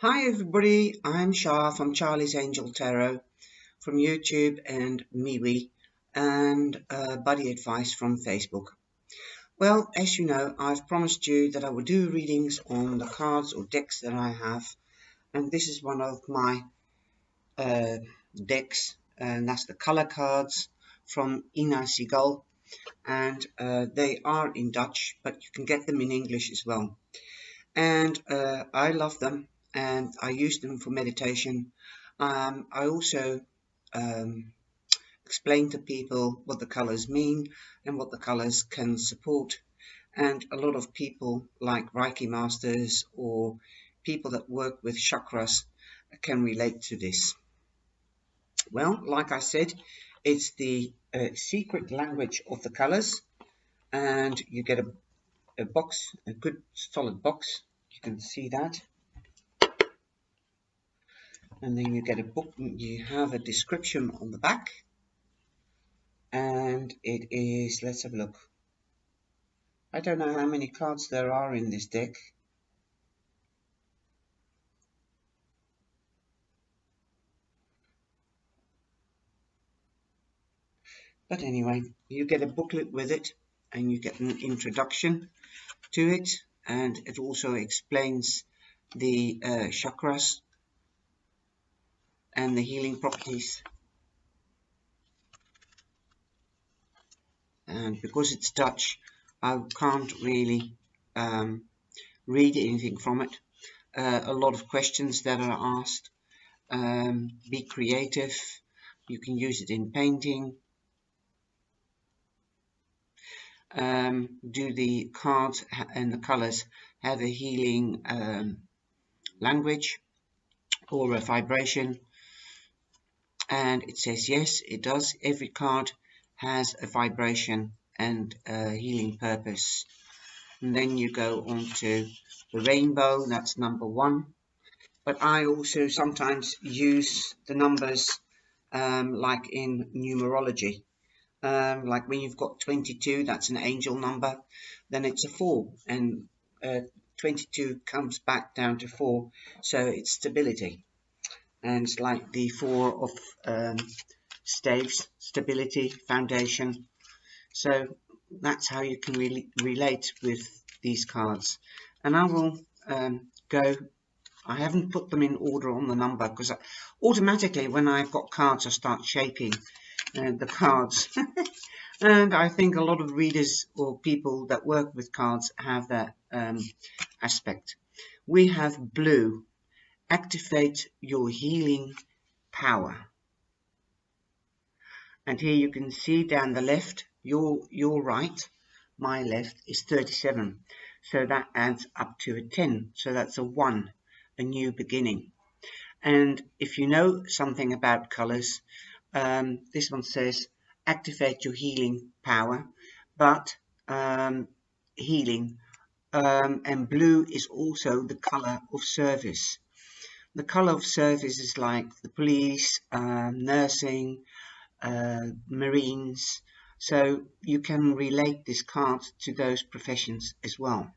Hi everybody, I'm Shah from Charlie's Angel Tarot from YouTube and MeWe and Buddyadvies from Facebook. Well, as you know, I've promised you that I will do readings on the cards or decks that I have, and this is one of my decks, and that's the color cards from Ina Seagull, and they are in Dutch, but you can get them in English as well. And I love them, and I use them for meditation. I also explain to people what the colors mean and what the colors can support. And a lot of people, like Reiki masters or people that work with chakras, can relate to this. Well, like I said, it's the secret language of the colors, and you get a box, a good solid box. You can see that. And then you get a book, you have a description on the back, and it is, let's have a look, I don't know how many cards there are in this deck, but anyway, you get a booklet with it, and you get an introduction to it, and it also explains the chakras and the healing properties. And because it's Dutch, I can't really read anything from it. A lot of questions that are asked. Be creative. You can use it in painting. Do the cards and the colors have a healing language or a vibration? And it says yes, it does. Every card has a vibration and a healing purpose. And then you go on to the rainbow, that's number 1. But I also sometimes use the numbers like in numerology. Like when you've got 22, that's an angel number, then it's a 4, and 22 comes back down to 4, so it's stability. And it's like the 4 of staves, stability, foundation. So that's how you can really relate with these cards. And I will go, I haven't put them in order on the number, because automatically when I've got cards I start shaping the cards. And I think a lot of readers or people that work with cards have that aspect. We have blue, activate your healing power. And here you can see down the left, your right, my left is 37. So that adds up to a 10. So that's a 1, a new beginning. And if you know something about colors, this one says activate your healing power, but healing, and blue is also the color of service. The color of service is like the police, nursing, Marines, so you can relate this card to those professions as well.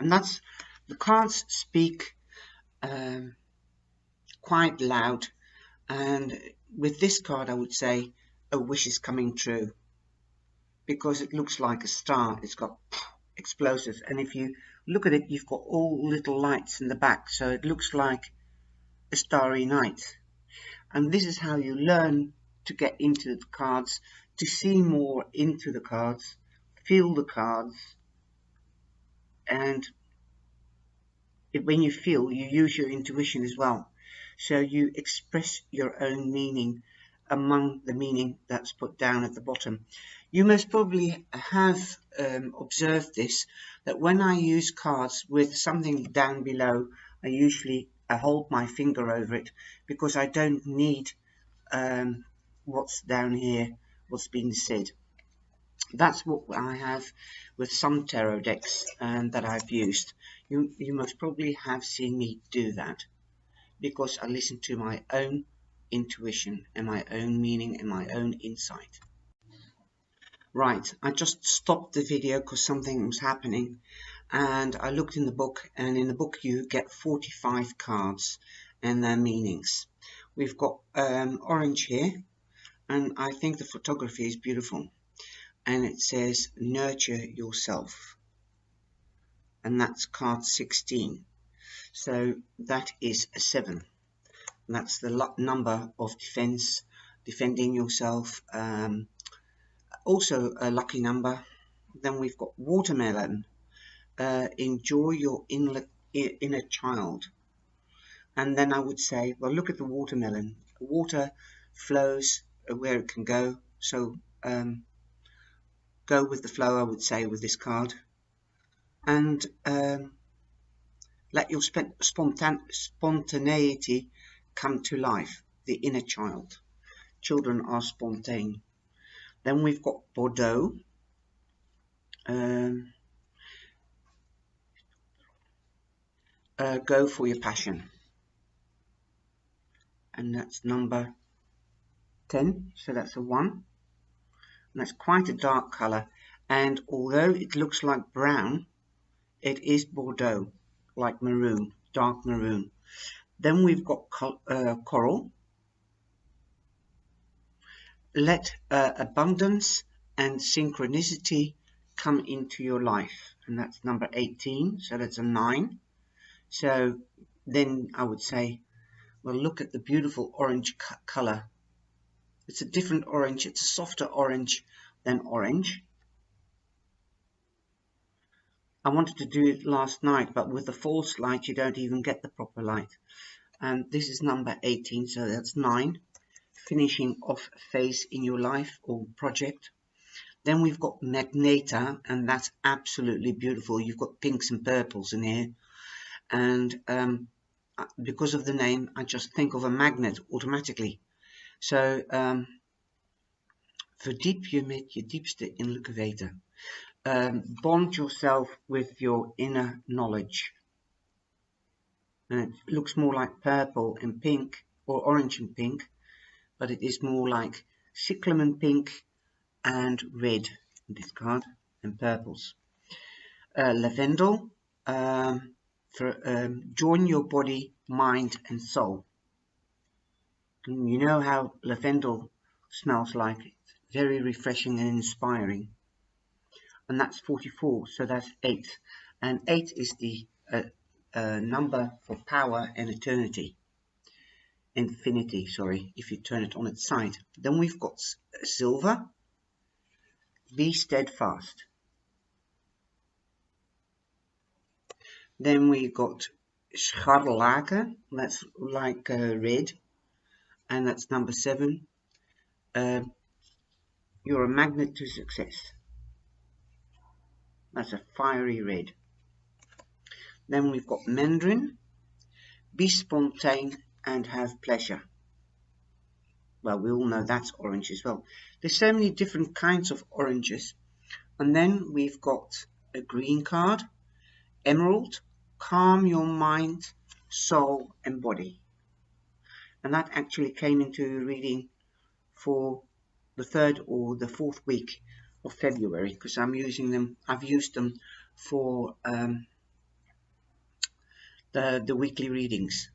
And that's, the cards speak quite loud, and with this card I would say a wish is coming true, because it looks like a star. It's got explosives, and if you look at it, you've got all little lights in the back, so it looks like a starry night. And this is how you learn to get into the cards, to see more into the cards, feel the cards, and when you feel, you use your intuition as well. So you express your own meaning among the meaning that's put down at the bottom. You most probably have observed this, that when I use cards with something down below, I usually hold my finger over it, because I don't need what's down here, what's been said. That's what I have with some tarot decks that I've used. You most probably have seen me do that, because I listen to my own intuition and my own meaning and my own insight. Right, I just stopped the video because something was happening, And I looked in the book, and in the book you get 45 cards and their meanings. We've got orange here, and I think the photography is beautiful, and it says nurture yourself, and that's card 16. So that is a 7. And that's the number of defending yourself. Also a lucky number. Then we've got watermelon. Enjoy your inner child. And then I would say, well, look at the watermelon. Water flows where it can go. So go with the flow, I would say, with this card. And let your spontaneity come to life, the inner child. Children are spontaneous. Then we've got Bordeaux. Go for your passion. And that's number 10, so that's a 1. And that's quite a dark colour. And although it looks like brown, it is Bordeaux, like maroon, dark maroon. Then we've got coral. Let abundance and synchronicity come into your life, and that's number 18, so that's a 9. So then I would say, well, look at the beautiful orange colour. It's a different orange, it's a softer orange than orange. I wanted to do it last night, but with the false light you don't even get the proper light. And this is number 18, so that's 9. Finishing off a phase in your life or project. Then we've got Magneta, and that's absolutely beautiful. You've got pinks and purples in here, and because of the name I just think of a magnet automatically. So verdiep je met je diepste innerlijke weten. Bond yourself with your inner knowledge. And it looks more like purple and pink, or orange and pink, but it is more like cyclamen pink and red in this card, and purples. Lavendel, join your body, mind and soul. And you know how lavendel smells like. It's very refreshing and inspiring. And that's 44, so that's 8. And 8 is the number for power and eternity. Infinity, sorry, if you turn it on its side. Then we've got silver. Be steadfast. Then we've got scharlaken, that's like red, and that's number 7. You're a magnet to success. That's a fiery red. Then we've got mandarin. Be spontaneous and have pleasure. Well, we all know that's orange as well. There's so many different kinds of oranges. And then we've got a green card, emerald. Calm your mind, soul and body. And that actually came into reading for the 3rd or the 4th week of February, because I'm using them. I've used them for the weekly readings.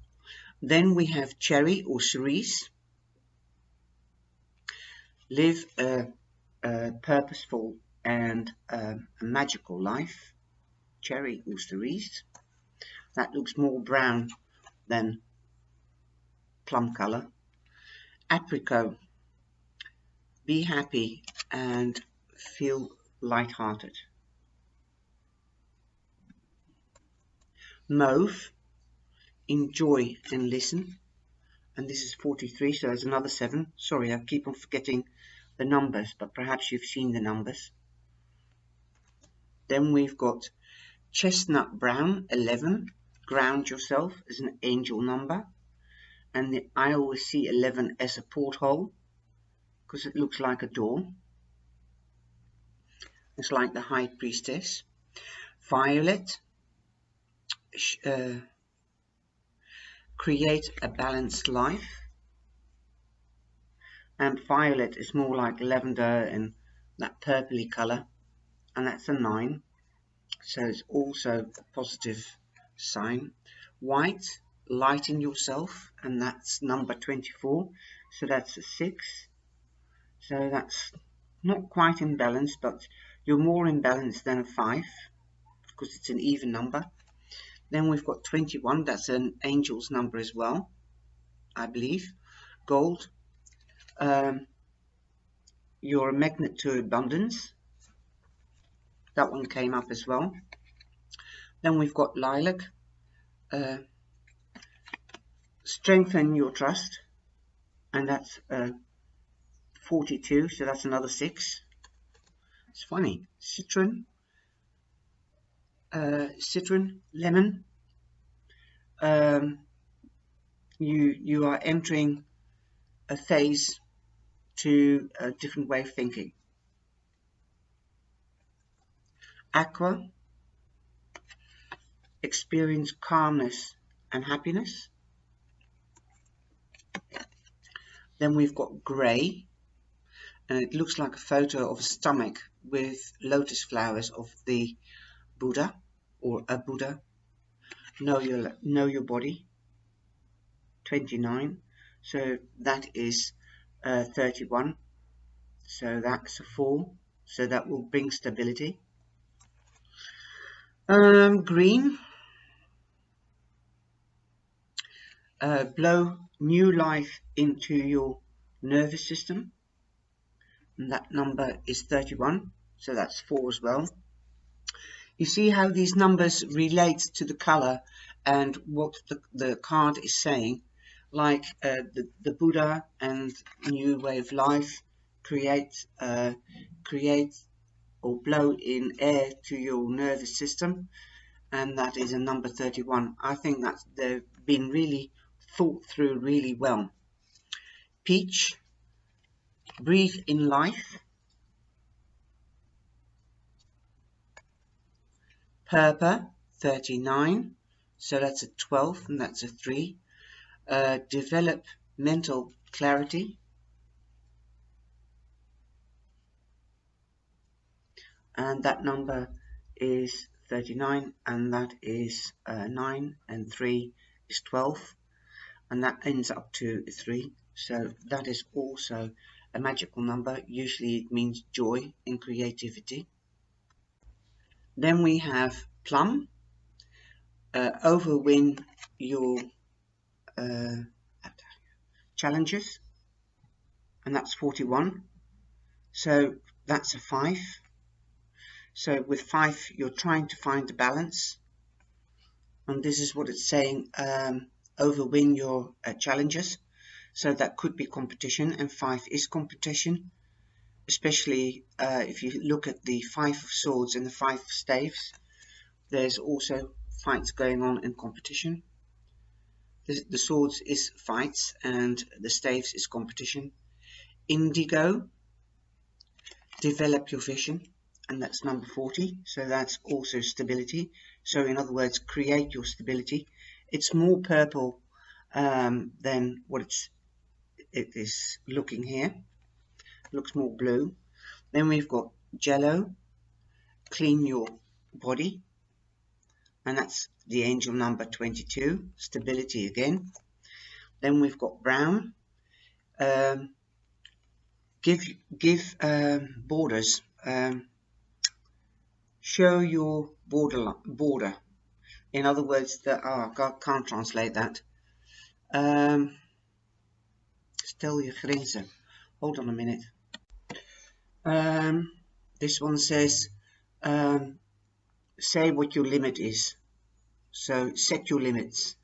Then we have cherry or cerise. Live a purposeful and a magical life. Cherry or cerise. That looks more brown than plum color. Apricot. Be happy and feel light-hearted. Mauve. Enjoy and listen. And this is 43, so there's another 7. Sorry, I keep on forgetting the numbers, but perhaps you've seen the numbers. Then we've got chestnut brown, 11. Ground yourself as an angel number. And I always see 11 as a porthole, because it looks like a door. It's like the High Priestess. Violet. Create a balanced life. And violet is more like lavender and that purpley color, and that's a 9. so it's also a positive sign. White, lighten yourself, and that's number 24, so that's a 6. So that's not quite in balance, but you're more in balance than a 5 because it's an even number. Then we've got 21, that's an angel's number as well, I believe. Gold, you're a magnet to abundance. That one came up as well. Then we've got lilac, strengthen your trust, and that's 42, so that's another 6. It's funny. Citron, lemon. You are entering a phase to a different way of thinking. Aqua, experience calmness and happiness. Then we've got grey, and it looks like a photo of a stomach with lotus flowers of the Buddha or a Buddha. Know your body. 29, so that is 31, so that's a 4, so that will bring stability. Green, blow new life into your nervous system, and that number is 31, so that's 4 as well. You see how these numbers relate to the color and what the card is saying, like the Buddha and new way of life, create or blow in air to your nervous system, and that is a number 31. I think that they've been really thought through really well. Peach, breathe in life. Purple, 39, so that's a 12, and that's a 3. Develop mental clarity. And that number is 39, and that is 9, and 3 is 12, and that ends up to 3. So that is also a magical number. Usually it means joy and creativity. Then we have plum, overwin your challenges, and that's 41, so that's a 5. So with 5 you're trying to find the balance, and this is what it's saying, overwin your challenges. So that could be competition, and 5 is competition, especially if you look at the 5 of swords and the 5 of staves. There's also fights going on in competition. The swords is fights and the staves is competition. Indigo, develop your vision, and that's number 40, so that's also stability. So in other words, create your stability. It's more purple than what it is looking here. It looks more blue. Then we've got yellow, clean your body, and that's the angel number 22, stability again. Then we've got brown, give borders, show your border. In other words, God can't translate that. Stel je grenzen. Hold on a minute. This one says, say what your limit is. So set your limits,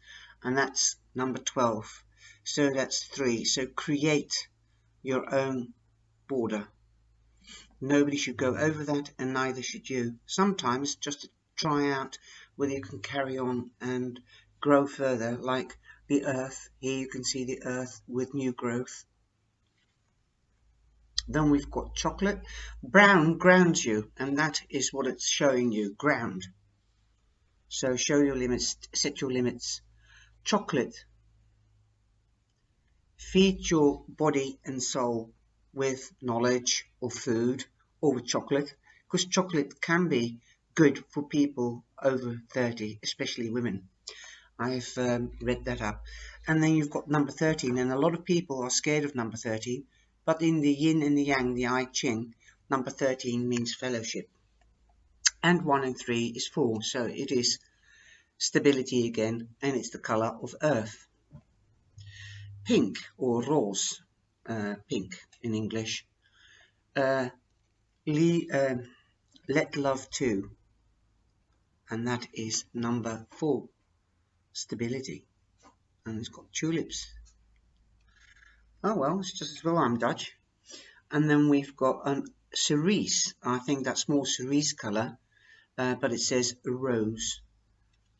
and that's number 12. So that's 3. So create your own border. Nobody should go over that, and neither should you. Sometimes just to try out whether you can carry on and grow further, like the earth. Here you can see the earth with new growth. Then we've got chocolate. Brown grounds you, and that is what it's showing you, ground. So show your limits, set your limits. Chocolate, feed your body and soul with knowledge or food, or with chocolate, because chocolate can be good for people over 30, especially women. I've read that up. And then you've got number 13, and a lot of people are scared of number 13, but in the yin and the yang, the I Ching, number 13 means fellowship. And 1 and 3 is 4, so it is stability again, and it's the color of earth. Pink, or rose, pink in English. Let love to, and that is number 4, stability. And it's got tulips. Oh well, it's just as well I'm Dutch. And then we've got a cerise. I think that's more cerise colour, but it says rose.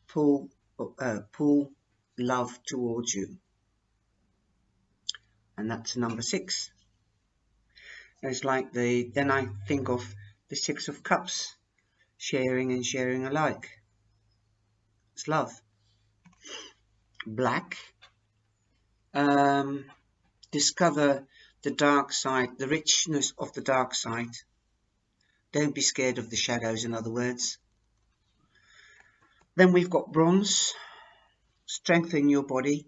Pull love towards you. And that's number 6. It's like then I think of the 6 of cups, sharing and sharing alike. It's love. Black. Discover the dark side, the richness of the dark side. Don't be scared of the shadows, in other words. Then we've got bronze. Strengthen your body.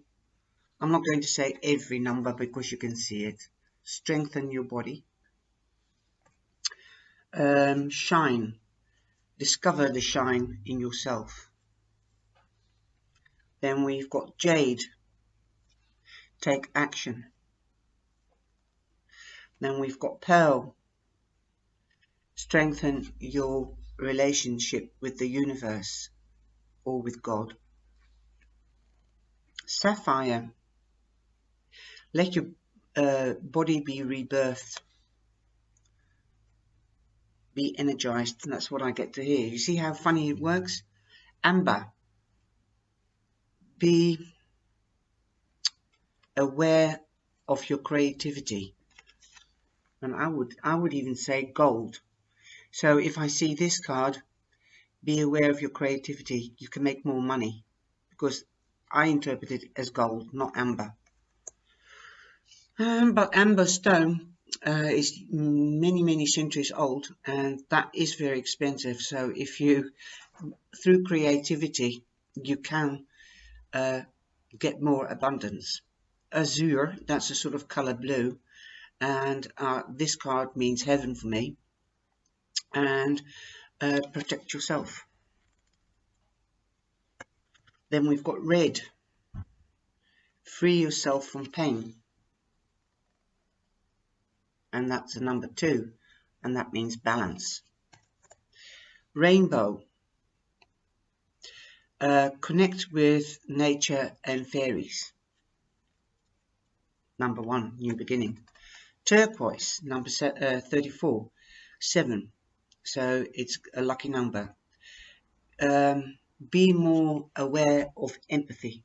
I'm not going to say every number because you can see it. Strengthen your body. Shine. Discover the shine in yourself. Then we've got jade. Take action. Then we've got pearl. Strengthen your relationship with the universe or with God. Sapphire. Let your body be rebirthed. Be energized. And that's what I get to hear. You see how funny it works? Amber. Be aware of your creativity. And I would even say gold. So if I see this card, be aware of your creativity. You can make more money, because I interpret it as gold, not amber. But amber stone is many centuries old, and that is very expensive. So if you, through creativity, you can get more abundance. Azure, that's a sort of color blue, and this card means heaven for me. And protect yourself. Then we've got red. Free yourself from pain. And that's a number 2, and that means balance. Rainbow. Connect with nature and fairies. Number 1, new beginning. Turquoise, number 34, 7. So it's a lucky number. Be more aware of empathy.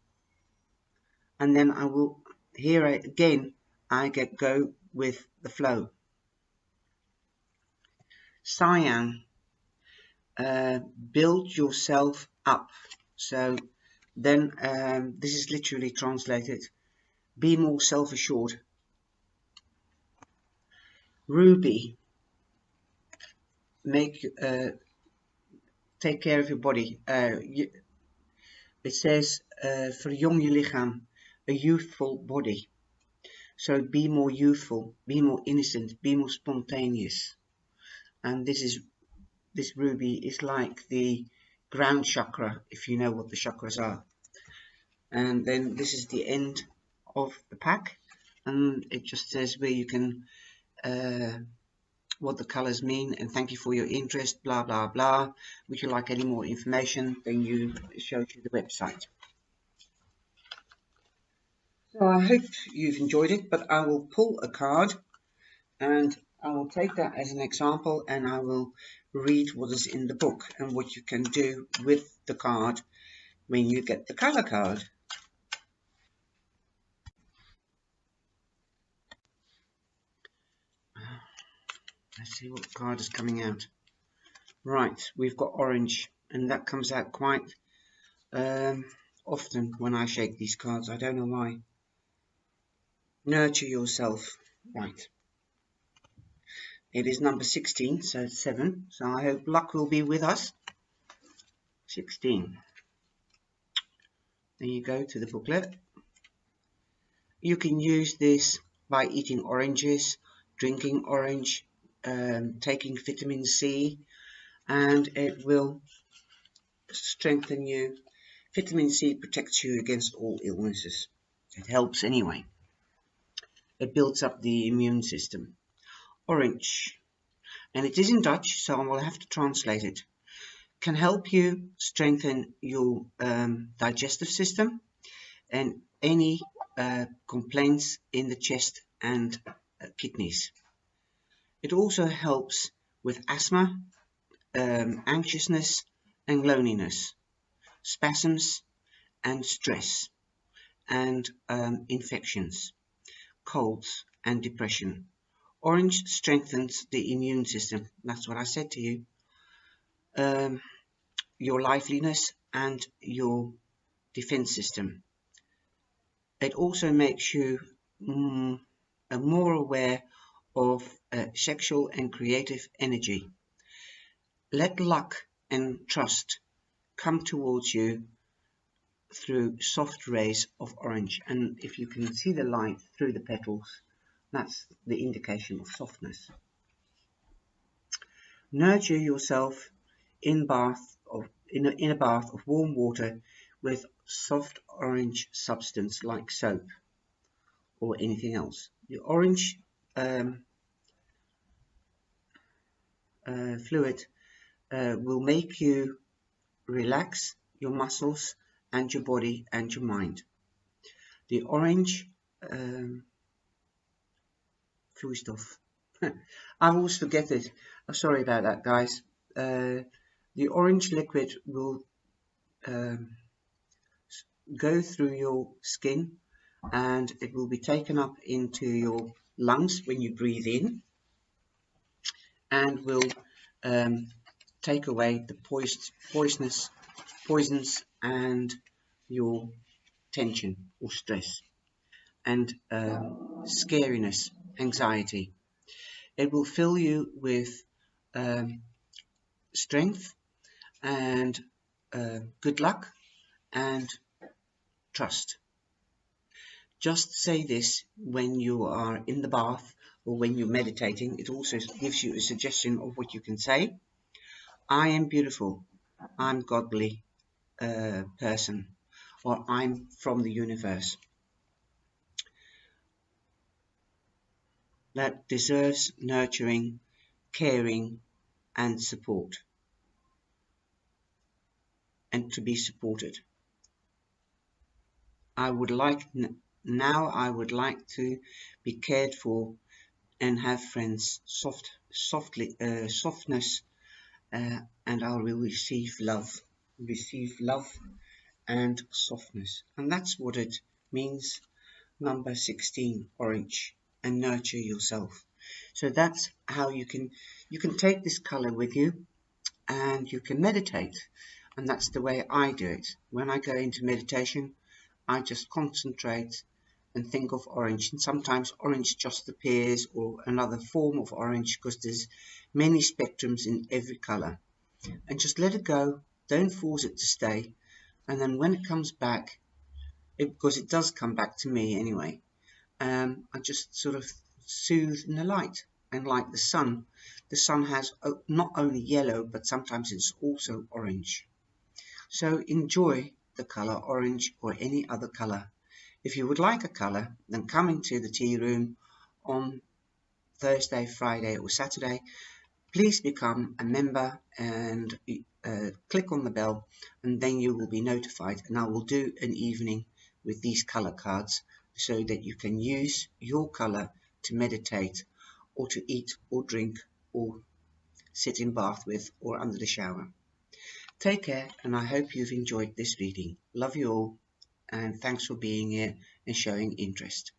And then I will, here again, I go with the flow. Cyan. Build yourself up. So then this is literally translated. Be more self-assured. Ruby. Take care of your body. It says verjong je lichaam, a youthful body. So be more youthful, be more innocent, be more spontaneous. And this ruby is like the ground chakra, if you know what the chakras are. And then this is the end of the pack, and it just says where you can what the colors mean, and thank you for your interest, blah blah blah. Would you like any more information? Then it shows you the website. So I hope you've enjoyed it, but I will pull a card and I will take that as an example, and I will read what is in the book and what you can do with the card when you get the color card. Let's see what card is coming out. Right, we've got orange, and that comes out quite often when I shake these cards. I don't know why. Nurture yourself. Right. It is number 16, so 7. So I hope luck will be with us. 16. Then you go to the booklet. You can use this by eating oranges, drinking orange, taking vitamin C, and it will strengthen you. Vitamin C protects you against all illnesses. It helps anyway. It builds up the immune system. Orange, and it is in Dutch, so I will have to translate it. Can help you strengthen your digestive system and any complaints in the chest and kidneys. It also helps with asthma, anxiousness and loneliness, spasms and stress, and infections, colds and depression. Orange strengthens the immune system. That's what I said to you. Your liveliness and your defense system. It also makes you more aware of sexual and creative energy. Let luck and trust come towards you through soft rays of orange. And if you can see the light through the petals, that's the indication of softness. Nurture yourself in a bath of warm water with soft orange substance like soap or anything else. The orange fluid will make you relax your muscles and your body and your mind. The orange vloeistof. I always forget it. I'm sorry about that, guys. The orange liquid will go through your skin and it will be taken up into your lungs when you breathe in and will take away the poisons and your tension or stress and scariness, anxiety. It will fill you with strength and good luck and trust. Just say this when you are in the bath or when you're meditating. It also gives you a suggestion of what you can say. I am beautiful. I'm godly person, or I'm from the universe that deserves nurturing, caring and support, and to be supported. I would like to be cared for and have friends, softness, and I will receive love and softness. And that's what it means. Number 16, orange, and nurture yourself. So that's how you can take this color with you and you can meditate. And that's the way I do it. When I go into meditation, I just concentrate and think of orange, and sometimes orange just appears, or another form of orange, because there's many spectrums in every color. And just let it go, don't force it to stay, and then when it comes back, because it does come back to me anyway, I just sort of soothe in the light. And like the sun has not only yellow, but sometimes it's also orange. So enjoy the color orange or any other color. If you would like a color, then come into the tea room on Thursday, Friday or Saturday. Please become a member and click on the bell, and then you will be notified, and I will do an evening with these color cards so that you can use your color to meditate or to eat or drink or sit in bath with or under the shower. Take care, and I hope you've enjoyed this reading. Love you all, and thanks for being here and showing interest.